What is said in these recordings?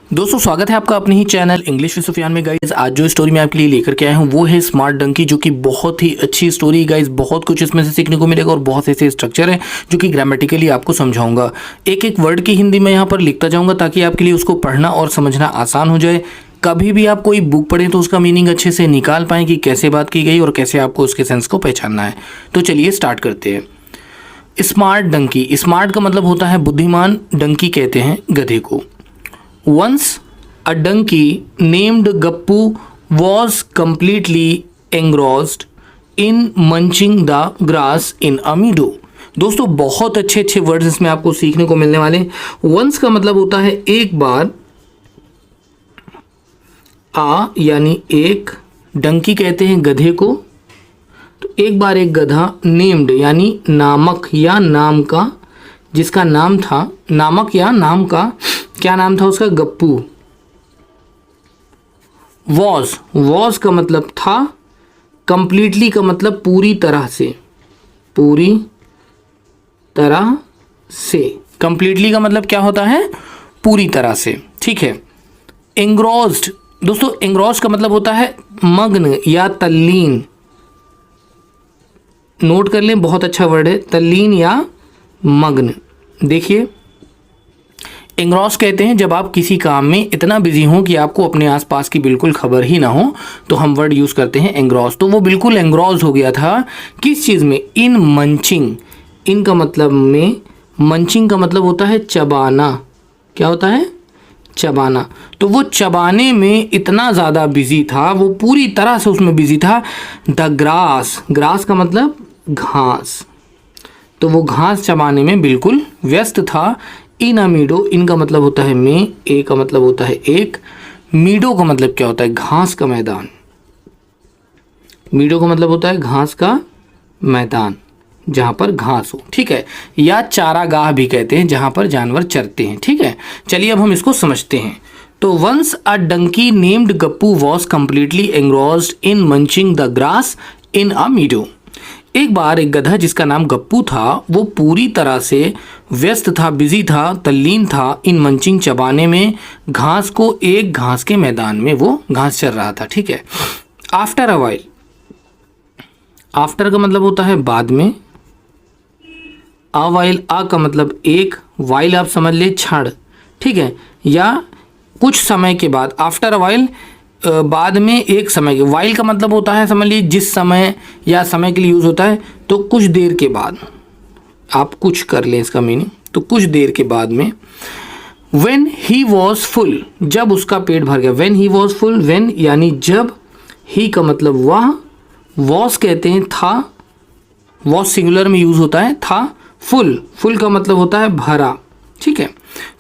दोस्तों स्वागत है आपका अपने ही चैनल इंग्लिश विद सुफियान में। गाइज आज जो स्टोरी मैं आपके लिए लेकर के आया हूँ वो है स्मार्ट डंकी, जो कि बहुत ही अच्छी स्टोरी। गाइज बहुत कुछ इसमें से सीखने को मिलेगा और बहुत ऐसे स्ट्रक्चर है जो कि ग्रामेटिकली आपको समझाऊंगा। एक एक वर्ड की हिंदी में यहाँ पर लिखता जाऊंगा ताकि आपके लिए उसको पढ़ना और समझना आसान हो जाए। कभी भी आप कोई बुक पढ़ें तो उसका मीनिंग अच्छे से निकाल पाएँ कि कैसे बात की गई और कैसे आपको उसके सेंस को पहचानना है। तो चलिए स्टार्ट करते हैं। स्मार्ट डंकी, स्मार्ट का मतलब होता है बुद्धिमान, डंकी कहते हैं गधे को। Once a donkey named Gappu was completely engrossed in munching the grass in a meadow। दोस्तों बहुत अच्छे अच्छे वर्ड्स इसमें आपको सीखने को मिलने वाले हैं। वंस का मतलब होता है एक बार, आ यानी एक, डंकी कहते हैं गधे को। तो एक बार एक गधा, नेम्ड यानी नामक या नाम का, जिसका नाम था, नामक या नाम का क्या नाम था उसका, गप्पू। वॉज का मतलब था, कंप्लीटली का मतलब पूरी तरह से, पूरी तरह से। कंप्लीटली का मतलब क्या होता है, पूरी तरह से, ठीक है। एंग्रोस्ड, दोस्तों एंग्रोस्ड का मतलब होता है मग्न या तल्लीन। नोट कर लें, बहुत अच्छा वर्ड है, तल्लीन या मग्न। देखिए एंग्रॉस कहते हैं जब आप किसी काम में इतना बिजी हो कि आपको अपने आसपास की बिल्कुल खबर ही ना हो, तो हम वर्ड यूज़ करते हैं एंग्रॉस। तो वो बिल्कुल एंग्रॉस हो गया था किस चीज़ में, इन मंचिंग। इन का मतलब में, मंचिंग का मतलब होता है चबाना। क्या होता है, चबाना। तो वो चबाने में इतना ज़्यादा बिजी था, वो पूरी तरह से उसमें बिजी था। द ग्रास, ग्रास का मतलब घास, तो वो घास चबाने में बिल्कुल व्यस्त था। इन अ मीडो, इन का मतलब होता है में, ए का मतलब होता है एक, मीडो का मतलब क्या होता है, घास का मैदान। मीडो का मतलब होता है घास का मैदान, जहाँ पर घास हो, ठीक है। या चारागाह भी कहते हैं जहाँ पर जानवर चरते हैं, ठीक है। चलिए अब हम इसको समझते हैं। तो once a donkey named Gappu was completely engrossed in munching the grass in a meadow. एक बार एक गधा जिसका नाम गप्पू था वो पूरी तरह से व्यस्त था, बिजी था, तल्लीन था, इन मंचिंग चबाने में घास को, एक घास के मैदान में वो घास चर रहा था, ठीक है। आफ्टर अ वाइल, आफ्टर का मतलब होता है बाद में, अ वाइल, आ का मतलब एक, वाइल आप समझ ले क्षण, ठीक है, या कुछ समय के बाद। आफ्टर अ वाइल बाद में, एक समय के, वाइल का मतलब होता है समझ लीजिए जिस समय या समय के लिए यूज़ होता है, तो कुछ देर के बाद, आप कुछ कर लें इसका मीनिंग, तो कुछ देर के बाद में। व्हेन ही वॉज फुल, जब उसका पेट भर गया। When he was full, when यानी जब, ही का मतलब वह, वॉज कहते हैं था, वॉज सिंगुलर में यूज़ होता है था। फुल, फुल का मतलब होता है भरा, ठीक है।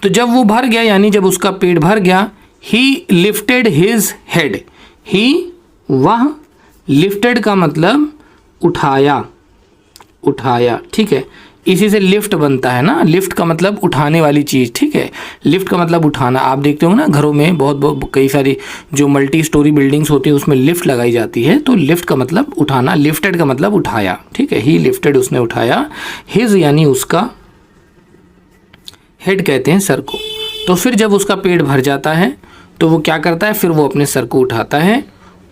तो जब वो भर गया यानी जब उसका पेट भर गया, ही लिफ्टेड हिज हेड, ही वह, लिफ्टेड का मतलब उठाया, उठाया, ठीक है। इसी से लिफ्ट बनता है ना, लिफ्ट का मतलब उठाने वाली चीज़, ठीक है। लिफ्ट का मतलब उठाना। आप देखते हो ना घरों में बहुत कई सारी जो मल्टी स्टोरी बिल्डिंग्स होती है उसमें लिफ्ट लगाई जाती है, तो लिफ्ट का मतलब उठाना, लिफ्टेड का मतलब उठाया, ठीक है। ही लिफ्टेड, उसने उठाया, हिज यानी उसका, हेड कहते हैं सर को। तो फिर जब उसका पेट भर जाता है तो वो क्या करता है, फिर वो अपने सर को उठाता है।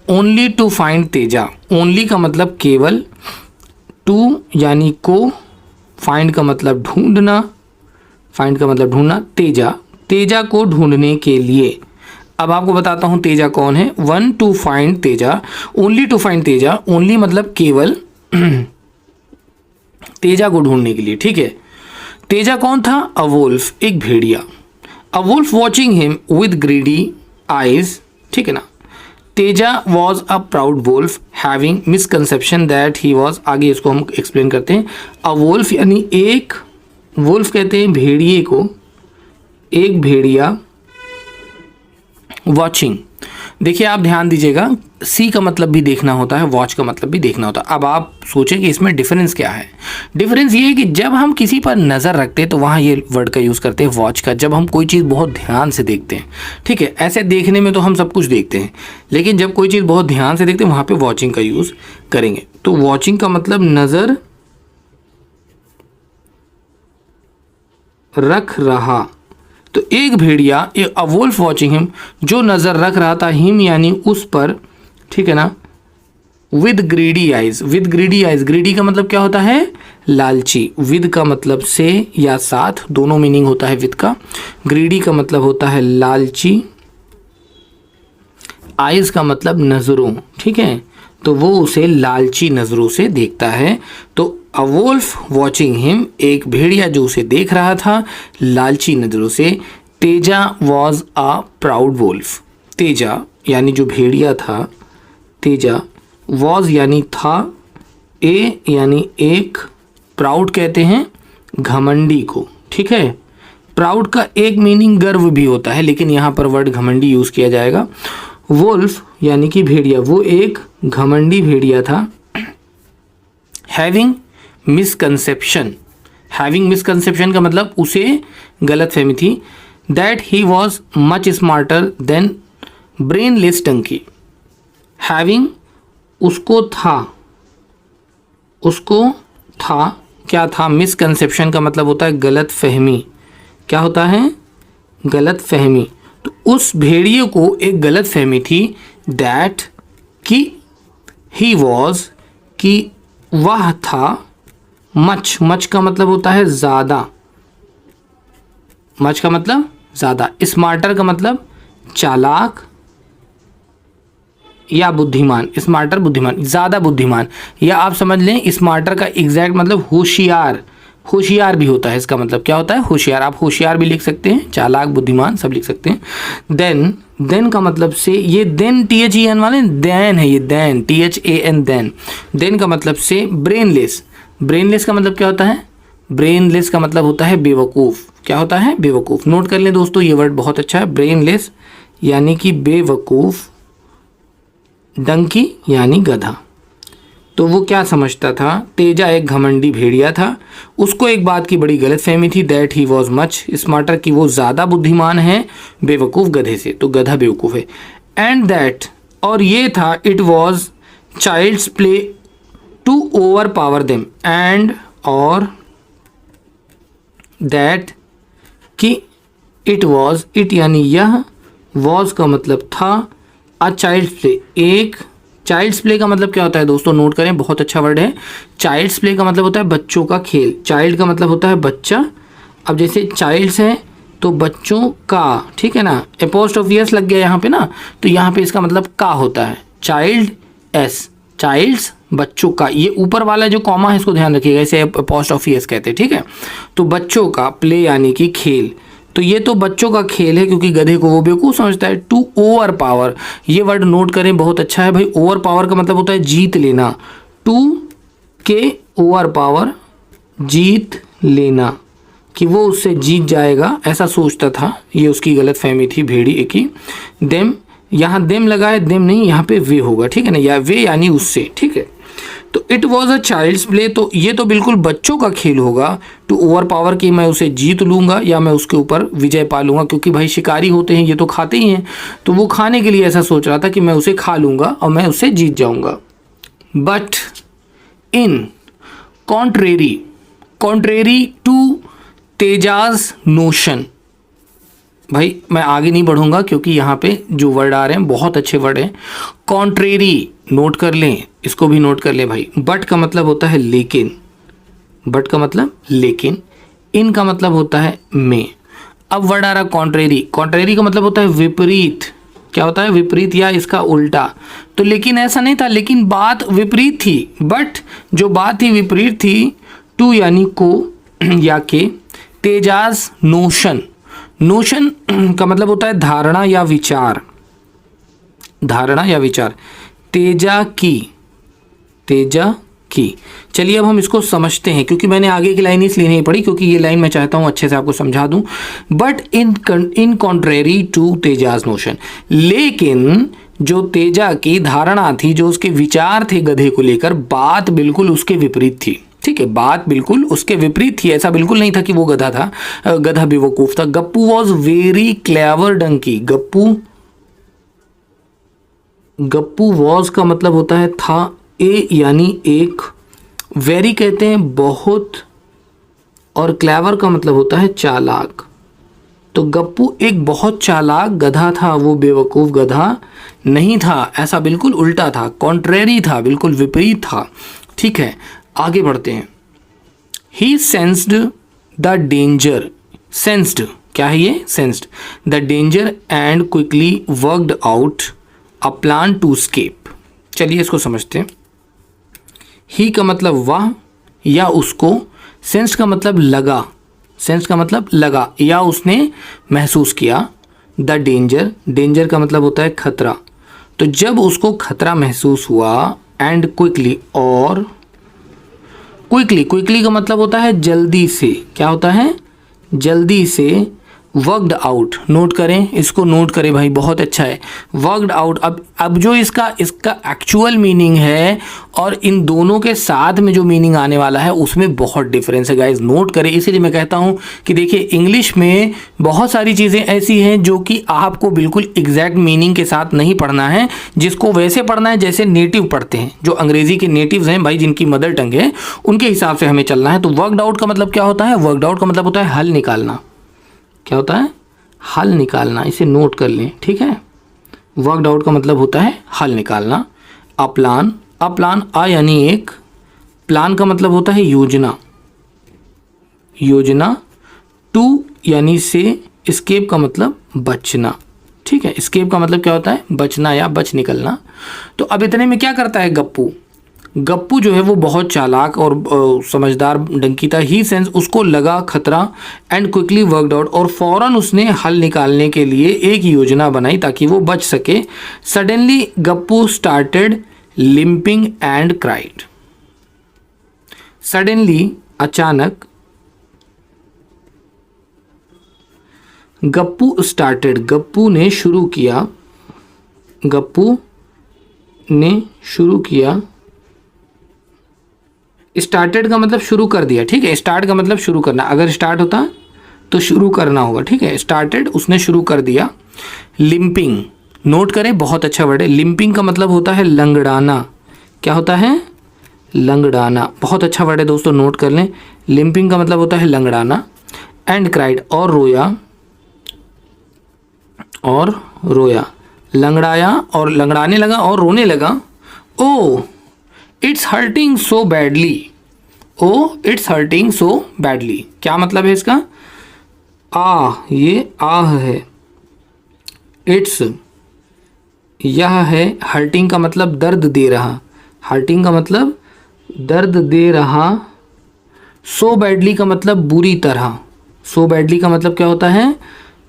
Only to find Teja, only का मतलब केवल, टू यानी को, फाइंड का मतलब ढूंढना, फाइंड का मतलब ढूंढना, तेजा, तेजा को ढूंढने के लिए। अब आपको बताता हूँ तेजा कौन है। One to find Teja, only to find Teja, only मतलब केवल, तेजा को ढूंढने के लिए, ठीक है। तेजा कौन था, अ वुल्फ, एक भेड़िया। A wolf watching him with greedy eyes, ठीक है ना। Teja was a proud wolf having misconception that he was, आगे इसको हम एक्सप्लेन करते हैं। अ वुल्फ यानी एक, वुल्फ कहते हैं भेड़िए को, एक भेड़िया। वॉचिंग, देखिए आप ध्यान दीजिएगा, सी का मतलब भी देखना होता है, वॉच का मतलब भी देखना होता है। अब आप सोचें कि इसमें डिफरेंस क्या है। डिफरेंस ये है कि जब हम किसी पर नज़र रखते हैं तो वहाँ ये वर्ड का यूज़ करते हैं वॉच का, जब हम कोई चीज़ बहुत ध्यान से देखते हैं, ठीक है। ऐसे देखने में तो हम सब कुछ देखते हैं, लेकिन जब कोई चीज़ बहुत ध्यान से देखते हैं वहाँ पर वॉचिंग का यूज़ करेंगे। तो वॉचिंग का मतलब नज़र रख रहा, तो एक भेड़िया, अ वुल्फ वॉचिंग हिम, जो नज़र रख रहा था, हिम यानी उस पर, ठीक है ना, with greedy eyes. With greedy eyes, greedy का मतलब क्या होता है? लालची। विद का मतलब से या साथ, दोनों मीनिंग होता है विद का। ग्रीडी का मतलब होता है लालची, आइज का मतलब नज़रों, ठीक है, तो वो उसे लालची नज़रों से देखता है। तो अ वुल्फ वॉचिंग हिम, एक भेड़िया जो उसे देख रहा था लालची नज़रों से। Teja was a proud wolf. Teja यानी जो भेड़िया था, तेजा, वॉज यानी था, ए यानी एक, प्राउड कहते हैं घमंडी को, ठीक है। प्राउड का एक मीनिंग गर्व भी होता है, लेकिन यहाँ पर वर्ड घमंडी यूज़ किया जाएगा। वुल्फ यानी कि भेड़िया, वो एक घमंडी भेड़िया था। हैविंग मिसकंसेप्शन, हैविंग मिसकंसेप्शन का मतलब उसे गलत फहमी थी। That he was much smarter than brainless donkey. Having उसको था, उसको था, क्या था? मिसकंसेप्शन का मतलब होता है गलत फहमी। क्या होता है? गलत फहमी। तो उस भेड़िए को एक गलत फहमी थी, दैट कि ही वॉज, कि वह था, मच, मच का मतलब होता है ज़्यादा, मच का मतलब ज़्यादा, स्मार्टर का मतलब चालाक या बुद्धिमान, स्मार्टर बुद्धिमान, ज़्यादा बुद्धिमान, या आप समझ लें स्मार्टर का एग्जैक्ट मतलब होशियार, होशियार भी होता है, इसका मतलब क्या होता है? होशियार। आप होशियार भी लिख सकते हैं, चालाक, बुद्धिमान सब लिख सकते हैं। देन, देन का मतलब से, ये देन THEN वाले देन है, ये देन THAN देन। देन का मतलब से ब्रेनलेस। ब्रेनलेस का मतलब क्या होता है? ब्रेनलेस का मतलब होता है बेवकूफ़। क्या होता है? बेवकूफ़। नोट कर लें दोस्तों, ये वर्ड बहुत अच्छा है, ब्रेनलेस यानी कि बेवकूफ़, डंकी यानी गधा। तो वो क्या समझता था? तेजा एक घमंडी भेड़िया था, उसको एक बात की बड़ी गलत फहमी थी, that he was much smarter, कि वो ज़्यादा बुद्धिमान है बेवकूफ़ गधे से, तो गधा बेवकूफ़ है। एंड दैट, और ये था, it was child's play to overpower them. And और दैट कि इट वॉज, इट यानी यह, वॉज का मतलब था, अ चाइल्ड्स प्ले, एक, चाइल्ड्स प्ले का मतलब क्या होता है दोस्तों? नोट करें, बहुत अच्छा वर्ड है। चाइल्ड्स प्ले का मतलब होता है बच्चों का खेल। चाइल्ड का मतलब होता है बच्चा। अब जैसे चाइल्ड्स हैं तो बच्चों का, ठीक है ना, एपोस्ट्रोफी एस लग गया यहाँ पे ना, तो यहाँ पे इसका मतलब का होता है, चाइल्ड एस, चाइल्ड्स बच्चों का। ये ऊपर वाला जो कॉमा है इसको ध्यान रखिएगा, इसे एपोस्ट्रोफी एस कहते हैं, ठीक है। तो बच्चों का, प्ले यानी कि खेल, तो ये तो बच्चों का खेल है, क्योंकि गधे को वो बेवकूफ़ समझता है। टू ओवर पावर, ये वर्ड नोट करें, बहुत अच्छा है भाई। ओवर पावर का मतलब होता है जीत लेना। टू के ओवर पावर, जीत लेना, कि वो उससे जीत जाएगा ऐसा सोचता था। ये उसकी गलत फहमी थी भेड़िए की। देम, यहाँ देम लगा है, देम नहीं, यहाँ पे वे होगा, ठीक है ना, या वे यानी उससे, ठीक है। तो it was a child's play, तो ये तो बिल्कुल बच्चों का खेल होगा। टू ओवर पावर, कि मैं उसे जीत लूँगा या मैं उसके ऊपर विजय पा लूँगा, क्योंकि भाई शिकारी होते हैं, ये तो खाते ही हैं, तो वो खाने के लिए ऐसा सोच रहा था कि मैं उसे खा लूँगा और मैं उससे जीत जाऊँगा। But in contrary, contrary to Teja's notion, भाई मैं आगे नहीं बढ़ूंगा क्योंकि यहाँ पे जो वर्ड आ रहे हैं बहुत अच्छे वर्ड हैं। कॉन्ट्रेरी नोट कर लें, इसको भी नोट कर लें भाई। बट का मतलब होता है लेकिन, बट का मतलब लेकिन। इन का मतलब होता है में। अब वर्ड आ रहा कॉन्ट्रेरी, कॉन्ट्रेरी का मतलब होता है विपरीत। क्या होता है? विपरीत या इसका उल्टा। तो लेकिन ऐसा नहीं था, लेकिन बात विपरीत थी, बट जो बात थी विपरीत थी। टू यानी को या के, तेजाज नोशन, नोशन का मतलब होता है धारणा या विचार, धारणा या विचार। तेजा की, तेजा की। चलिए अब हम इसको समझते हैं, क्योंकि मैंने आगे की लाइन इसलिए नहीं पढ़ी क्योंकि ये लाइन मैं चाहता हूँ अच्छे से आपको समझा दूँ। But in contrary to Teja's notion, लेकिन जो तेजा की धारणा थी, जो उसके विचार थे गधे को लेकर, बात बिल्कुल उसके विपरीत थी, ठीक है। बात बिल्कुल उसके विपरीत थी। ऐसा बिल्कुल नहीं था कि वो गधा था, गधा बेवकूफ था। Gappu was very clever donkey, Gappu, Gappu was का मतलब होता है था, ए यानी एक, वेरी कहते हैं बहुत, और क्लेवर का मतलब होता है चालाक। तो गप्पू एक बहुत चालाक गधा था, वो बेवकूफ़ गधा नहीं था, ऐसा बिल्कुल उल्टा था, कॉन्ट्रेरी था, बिल्कुल विपरीत था। ठीक है, आगे बढ़ते हैं। He sensed the danger, sensed क्या है ये, sensed the danger and quickly worked out a plan to escape. चलिए इसको समझते हैं। ही का मतलब वह या उसको, सेंस का मतलब लगा, सेंस का मतलब लगा या उसने महसूस किया। द डेंजर, डेंजर का मतलब होता है खतरा, तो जब उसको खतरा महसूस हुआ। एंड क्विकली, और क्विकली, क्विकली का मतलब होता है जल्दी से, क्या होता है, जल्दी से। वर्कड आउट, नोट करें, इसको नोट करें भाई, बहुत अच्छा है। वर्कड आउट, अब जो इसका एक्चुअल मीनिंग है और इन दोनों के साथ में जो मीनिंग आने वाला है उसमें बहुत डिफरेंस है गाइस, नोट करें। इसीलिए मैं कहता हूं कि देखिए इंग्लिश में बहुत सारी चीज़ें ऐसी हैं जो कि आपको बिल्कुल एग्जैक्ट मीनिंग के साथ नहीं पढ़ना है, जिसको वैसे पढ़ना है जैसे नेटिव पढ़ते हैं, जो अंग्रेजी के नेटिव्स हैं भाई, जिनकी मदर टंग है, उनके हिसाब से हमें चलना है। तो वर्कड आउट का मतलब क्या होता है, वर्कड आउट का मतलब होता है हल निकालना। क्या होता है, हल निकालना, इसे नोट कर लें, ठीक है। वर्कड आउट का मतलब होता है हल निकालना। अ प्लान, अ प्लान, अ यानी एक, प्लान का मतलब होता है योजना, योजना। टू यानी से, एस्केप का मतलब बचना, ठीक है। एस्केप का मतलब क्या होता है, बचना या बच निकलना। तो अब इतने में क्या करता है गप्पू, गप्पू जो है वो बहुत चालाक और समझदार डंकी था। ही सेंस, उसको लगा खतरा। एंड क्विकली वर्कड आउट, और फौरन उसने हल निकालने के लिए एक योजना बनाई ताकि वो बच सके। Suddenly Gappu started limping and cried. Suddenly, अचानक, गप्पू स्टार्टेड, गप्पू ने शुरू किया, गप्पू ने शुरू किया। स्टार्टेड का मतलब शुरू कर दिया, ठीक है। स्टार्ट का मतलब शुरू करना, अगर स्टार्ट होता तो शुरू करना होगा, ठीक है। स्टार्टेड, उसने शुरू कर दिया। लिम्पिंग, नोट करें, बहुत अच्छा वर्ड है। लिम्पिंग का मतलब होता है लंगड़ाना। क्या होता है, लंगड़ाना, बहुत अच्छा वर्ड है दोस्तों, नोट कर लें। लिम्पिंग का मतलब होता है लंगड़ाना। एंड क्राइड, और रोया, और रोया, लंगड़ाया और लंगड़ाने लगा और रोने लगा। Oh it's hurting so badly, oh it's hurting so badly, क्या मतलब है इसका, ये आह है। इट्स, यह है। हर्टिंग का मतलब दर्द दे रहा, हर्टिंग का मतलब दर्द दे रहा। सो बैडली का मतलब बुरी तरह, सो बैडली का मतलब क्या होता है,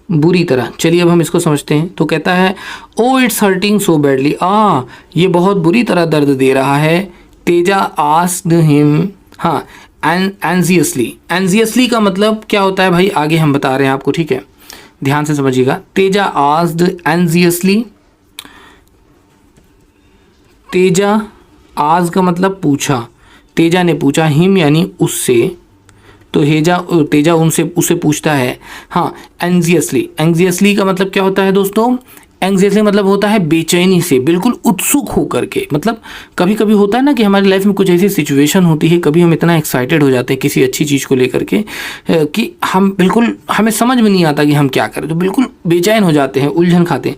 बुरी तरह। चलिए अब हम इसको समझते हैं। तो कहता है oh it's hurting so badly, ये बहुत बुरी तरह दर्द दे रहा है। तेजा आस्क्ड हिम, हाँ, एंजियसली, एंजियसली का मतलब क्या होता है भाई, आगे हम बता रहे हैं आपको, ठीक है, ध्यान से समझिएगा। तेजा आस्क्ड एंजियसली, तेजा, आज का मतलब पूछा, तेजा ने पूछा, हिम यानी उससे, तो तेजा उसे पूछता है, हाँ, एंजियसली। एंजियसली का मतलब क्या होता है दोस्तों, एंग्जाइटी मतलब होता है बेचैनी से, बिल्कुल उत्सुक होकर के। मतलब कभी कभी होता है ना कि हमारी लाइफ में कुछ ऐसी सिचुएशन होती है, कभी हम इतना एक्साइटेड हो जाते हैं किसी अच्छी चीज़ को लेकर के कि हम बिल्कुल, हमें समझ में नहीं आता कि हम क्या करें, तो बिल्कुल बेचैन हो जाते हैं, उलझन खाते हैं।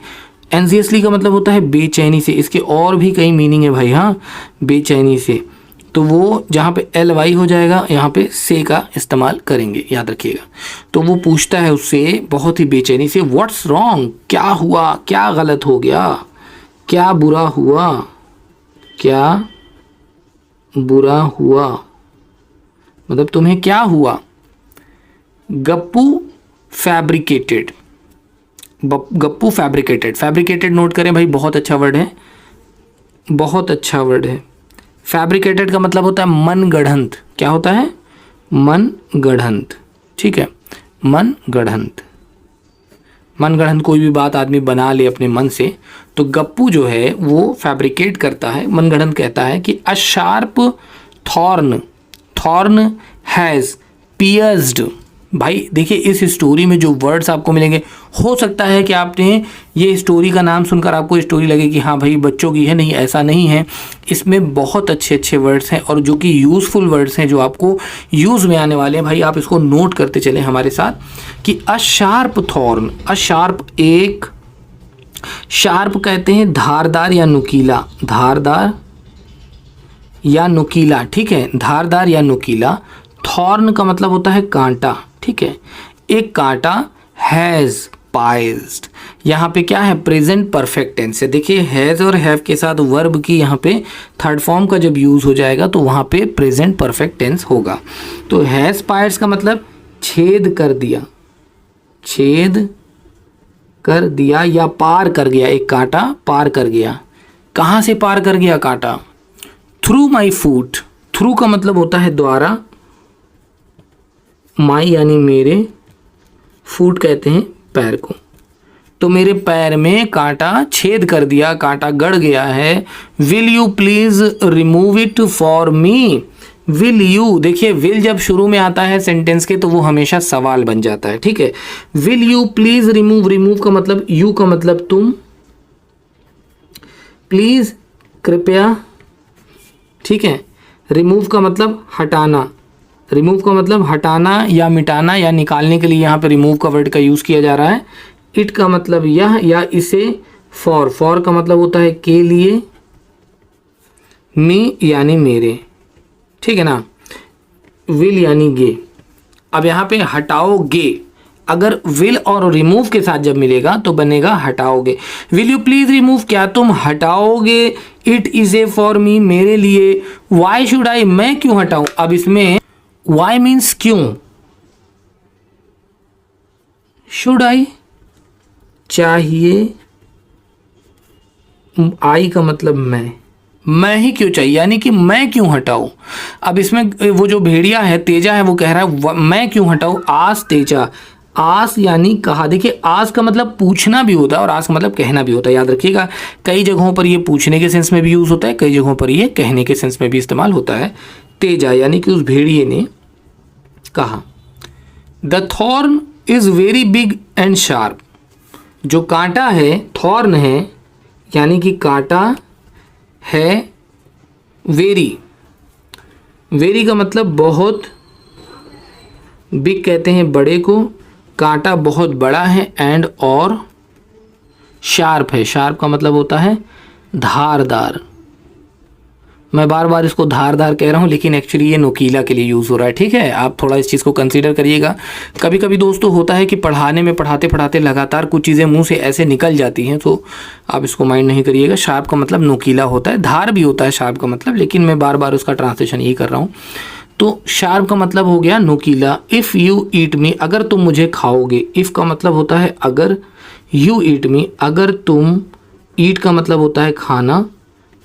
एंग्जाइटी का मतलब होता है बेचैनी से, इसके और भी कई मीनिंग है भाई, हाँ, बेचैनी से। तो वो जहाँ पे LY हो जाएगा, यहाँ पे से का इस्तेमाल करेंगे, याद रखिएगा। तो वो पूछता है उससे बहुत ही बेचैनी से, व्हाट्स रॉन्ग, क्या हुआ, क्या गलत हो गया, क्या बुरा हुआ, क्या बुरा हुआ, मतलब तुम्हें क्या हुआ। Gappu fabricated, Gappu fabricated, fabricated note करें भाई, बहुत अच्छा वर्ड है, बहुत अच्छा वर्ड है। फैब्रिकेटेड का मतलब होता है मन गढ़ंत, क्या होता है, मन गढ़ंत, ठीक है, मन गढ़ंत। मन गढ़ंत कोई भी बात आदमी बना ले अपने मन से, तो गप्पू जो है वो फैब्रिकेट करता है, मन गढ़ंत कहता है कि a sharp thorn, thorn has pierced, भाई देखिए इस स्टोरी में जो वर्ड्स आपको मिलेंगे, हो सकता है कि आपने ये स्टोरी का नाम सुनकर आपको स्टोरी लगे कि हाँ भाई बच्चों की है, नहीं ऐसा नहीं है। इसमें बहुत अच्छे अच्छे वर्ड्स हैं और जो कि यूज़फुल वर्ड्स हैं, जो आपको यूज़ में आने वाले हैं। भाई आप इसको नोट करते चलें हमारे साथ कि a sharp thorn, a sharp, एक शार्प कहते हैं धारदार या नुकीला, धारदार या नुकीला, ठीक है, धारदार या नुकीला। थॉर्न का मतलब होता है कांटा, ठीक है, एक कांटा। हैज़ पाइज्ड, यहाँ पे क्या है, प्रेजेंट परफेक्ट टेंस है। देखिए हैज़ और हैव के साथ वर्ब की यहाँ पे थर्ड फॉर्म का जब यूज़ हो जाएगा तो वहाँ पे प्रेजेंट परफेक्ट टेंस होगा। तो हैज़ पाइज्ड का मतलब छेद कर दिया, छेद कर दिया या पार कर गया, एक कांटा पार कर गया। कहाँ से पार कर गया कांटा? थ्रू माई फूट, थ्रू का मतलब होता है द्वारा, माई यानी मेरे, फूट कहते हैं पैर को। तो मेरे पैर में कांटा छेद कर दिया, कांटा गड़ गया है। Will you please remove it for me, will you, देखिए विल जब शुरू में आता है सेंटेंस के तो वो हमेशा सवाल बन जाता है, ठीक है। Will you please remove, remove का मतलब, यू का मतलब तुम, प्लीज कृपया, ठीक है। रिमूव का मतलब हटाना, रिमूव का मतलब हटाना या मिटाना या निकालने के लिए यहाँ पे रिमूव का वर्ड का यूज़ किया जा रहा है। इट का मतलब यह या इसे। फॉर, फॉर का मतलब होता है के लिए। मी यानी मेरे, ठीक है ना। विल यानी गे। अब यहाँ पे हटाओगे, अगर विल और रिमूव के साथ जब मिलेगा तो बनेगा हटाओगे। विल यू प्लीज रिमूव, क्या तुम हटाओगे। It is a for me, मेरे लिए। वाई शुड आई, मैं क्यों हटाऊं। अब इसमें वाई मीन्स क्यों, शुड आई चाहिए, आई का मतलब मैं ही क्यों चाहिए, यानी कि मैं क्यों हटाऊं। अब इसमें वो जो भेड़िया है तेजा है वो कह रहा है मैं क्यों हटाऊं। आस तेजा, आस यानी कहा। देखिए आस का मतलब पूछना भी होता है और आस का मतलब कहना भी होता है, याद रखिएगा। कई जगहों पर ये पूछने के सेंस में भी यूज़ होता है, कई जगहों पर ये कहने के सेंस में भी इस्तेमाल होता है। तेजा यानी कि उस भेड़िए ने कहा। The thorn is very big and sharp, जो कांटा है, थॉर्न है यानी कि कांटा है। वेरी, वेरी का मतलब बहुत, बिग कहते हैं बड़े को, कांटा बहुत बड़ा है, एंड और शार्प है, शार्प का मतलब होता है धारदार। मैं बार बार इसको धारदार कह रहा हूँ लेकिन एक्चुअली ये नुकीला के लिए यूज़ हो रहा है, ठीक है। आप थोड़ा इस चीज़ को कंसीडर करिएगा। कभी कभी दोस्तों होता है कि पढ़ाने में पढ़ाते पढ़ाते लगातार कुछ चीज़ें मुंह से ऐसे निकल जाती हैं, तो आप इसको माइंड नहीं करिएगा। शार्प का मतलब नुकीला होता है, धार भी होता है शार्प का मतलब, लेकिन मैं बार बार उसका ट्रांसलेशन यही कर रहा हूँ। तो शार्प का मतलब हो गया नुकीला। इफ़ यू ईट मी, अगर तुम मुझे खाओगे। इफ़ का मतलब होता है अगर, यू ईट मी अगर तुम, ईट का मतलब होता है खाना,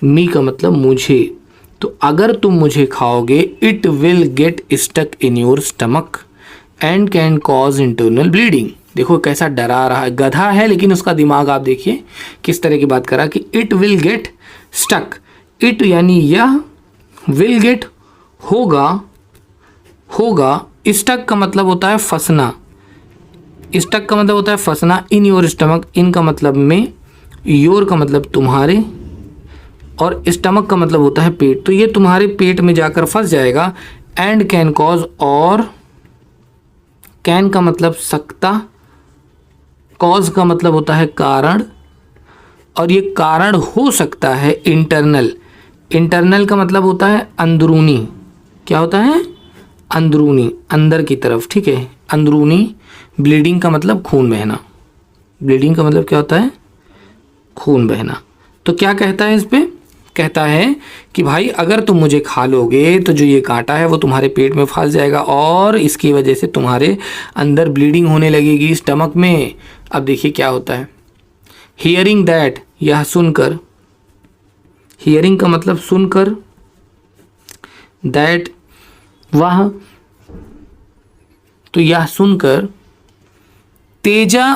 मी का मतलब मुझे। तो अगर तुम मुझे खाओगे, it will get stuck in your stomach and can cause internal bleeding. देखो कैसा डरा रहा है, गधा है लेकिन उसका दिमाग आप देखिए किस तरह की बात कर रहा है कि it will get stuck. It यानी यह, विल गेट होगा, होगा। स्टक का मतलब होता है फंसना, स्टक का मतलब होता है फंसना। इन योर स्टमक, इन का मतलब में, योर का मतलब तुम्हारे, और स्टमक का मतलब होता है पेट। तो ये तुम्हारे पेट में जाकर फंस जाएगा। एंड कैन कॉज, और कैन का मतलब सकता, कॉज का मतलब होता है कारण, और ये कारण हो सकता है इंटरनल। इंटरनल का मतलब होता है अंदरूनी। क्या होता है? अंदरूनी, अंदर की तरफ, ठीक है, अंदरूनी। ब्लीडिंग का मतलब खून बहना, ब्लीडिंग का मतलब क्या होता है? खून बहना। तो क्या कहता है इस पे? कहता है कि भाई अगर तुम मुझे खा लोगे तो जो ये कांटा है वो तुम्हारे पेट में फंस जाएगा और इसकी वजह से तुम्हारे अंदर ब्लीडिंग होने लगेगी स्टमक में। अब देखिए क्या होता है। हियरिंग दैट, यह सुनकर, हियरिंग का मतलब सुनकर, दैट वह, तो यह सुनकर तेजा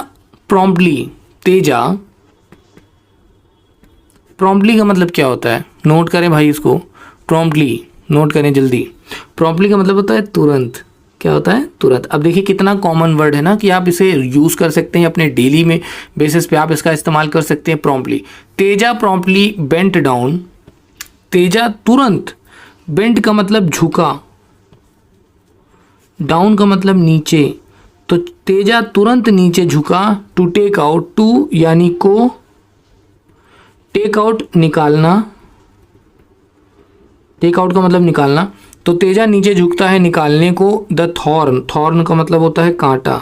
प्रॉम्प्टली, तेजा प्रॉम्प्टली का मतलब क्या होता है? नोट करें भाई इसको, प्रॉम्प्टली नोट करें जल्दी। प्रॉम्प्टली का मतलब होता है तुरंत, क्या होता है? तुरंत। अब देखिए कितना कॉमन वर्ड है ना कि आप इसे यूज़ कर सकते हैं अपने डेली में बेसिस पे, आप इसका इस्तेमाल कर सकते हैं promptly. Teja promptly bent down, Teja तुरंत, बेंट का मतलब झुका, डाउन का मतलब नीचे, तो तेजा तुरंत नीचे झुका टू टेक आउट, टू यानी को, टेक आउट निकालना, टेक आउट का मतलब निकालना, तो तेजा नीचे झुकता है निकालने को द थॉर्न, थॉर्न का मतलब होता है कांटा,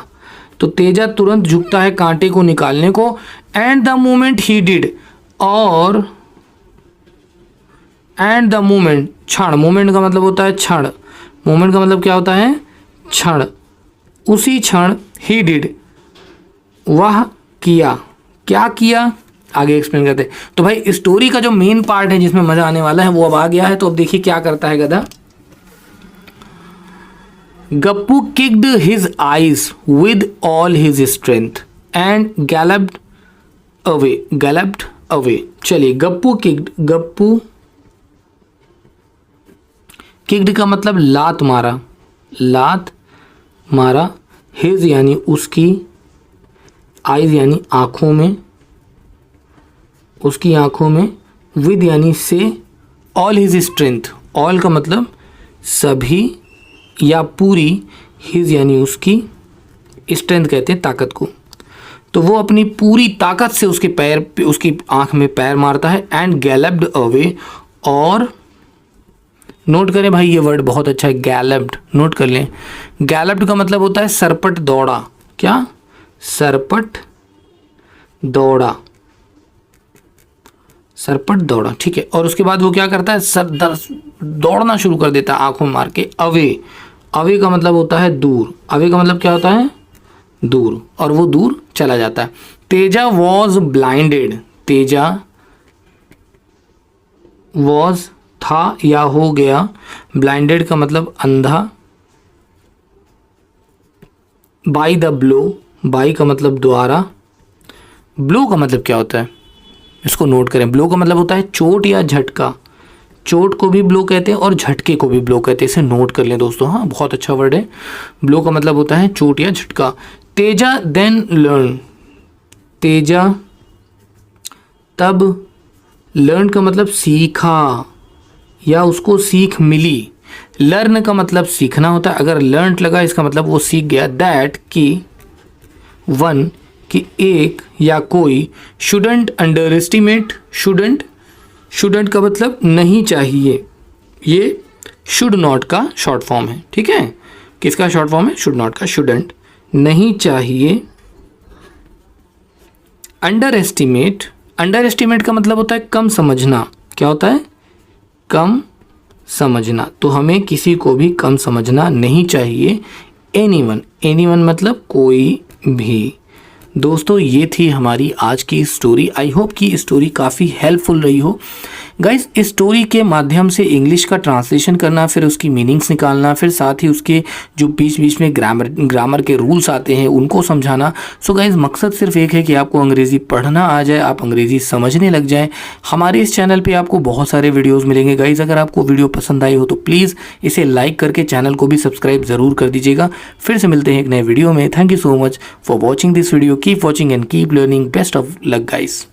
तो तेजा तुरंत झुकता है कांटे को निकालने को। And the moment he did, और एंड द मोमेंट, क्षण, मोमेंट का मतलब होता है क्षण, मोमेंट का मतलब क्या होता है? क्षण, उसी क्षण ही डिड, वह किया, क्या किया आगे एक्सप्लेन करते हैं। तो भाई स्टोरी का जो मेन पार्ट है जिसमें मजा आने वाला है वो अब आ गया है। तो अब देखिए क्या करता है गधा। Gappu kicked his eyes with all his strength and galloped away, galloped away. चलिए गप्पू किक्ड, गप्पू किक्ड का मतलब लात मारा, लात मारा, हिज यानी उसकी, आईज यानी आँखों में, उसकी आँखों में, विद यानी से, ऑल हिज स्ट्रेंथ, ऑल का मतलब सभी या पूरी, हिज यानी उसकी, स्ट्रेंथ कहते हैं ताकत को, तो वो अपनी पूरी ताकत से उसके पैर पे, उसकी आँख में पैर मारता है। एंड गैलप्ड अवे, और नोट करें भाई ये वर्ड बहुत अच्छा है, गैलप्ड, नोट कर लें। गैलप्ड का मतलब होता है सरपट दौड़ा, क्या? सरपट दौड़ा, सरपट दौड़ा, ठीक है। और उसके बाद वो क्या करता है? दौड़ना शुरू कर देता है आंखों में मार के। अवे, अवे का मतलब होता है दूर, अवे का मतलब क्या होता है? दूर, और वो दूर चला जाता है। Teja was blinded, Teja was था या हो गया, ब्लाइंडेड का मतलब अंधा, बाई द ब्लो, बाई का मतलब द्वारा, ब्लो का मतलब क्या होता है? इसको नोट करें। ब्लो का मतलब होता है चोट या झटका, चोट को भी ब्लो कहते हैं और झटके को भी ब्लो कहते हैं, इसे नोट कर लें दोस्तों। हाँ, बहुत अच्छा वर्ड है। ब्लो का मतलब होता है चोट या झटका। तेजा देन लर्न, तेजा तब, लर्न का मतलब सीखा या उसको सीख मिली, लर्न का मतलब सीखना होता है, अगर लर्न लगा इसका मतलब वो सीख गया। दैट कि वन, कि एक या कोई, shouldn't under estimate, shouldn't, shouldn't का मतलब नहीं चाहिए, ये शुड नॉट का शॉर्ट फॉर्म है, ठीक है। किसका शॉर्ट फॉर्म है? शुड नॉट का, शुडंट नहीं चाहिए। अंडर एस्टिमेट, अंडर एस्टिमेट का मतलब होता है कम समझना, क्या होता है? कम समझना, तो हमें किसी को भी कम समझना नहीं चाहिए। एनीवन, एनीवन मतलब कोई भी। दोस्तों ये थी हमारी आज की स्टोरी। आई होप कि स्टोरी काफ़ी हेल्पफुल रही हो। गाइस इस स्टोरी के माध्यम से इंग्लिश का ट्रांसलेशन करना, फिर उसकी मीनिंग्स निकालना, फिर साथ ही उसके जो बीच बीच में ग्रामर के रूल्स आते हैं उनको समझाना। सो गाइस मकसद सिर्फ एक है कि आपको अंग्रेज़ी पढ़ना आ जाए, आप अंग्रेज़ी समझने लग जाएं। हमारे इस चैनल पे आपको बहुत सारे वीडियोस मिलेंगे। गाइस अगर आपको वीडियो पसंद आई हो तो प्लीज़ इसे लाइक करके चैनल को भी सब्सक्राइब ज़रूर कर दीजिएगा। फिर से मिलते हैं एक नए वीडियो में। Thank you so much for watching this video. Keep watching and keep learning. Best of luck guys.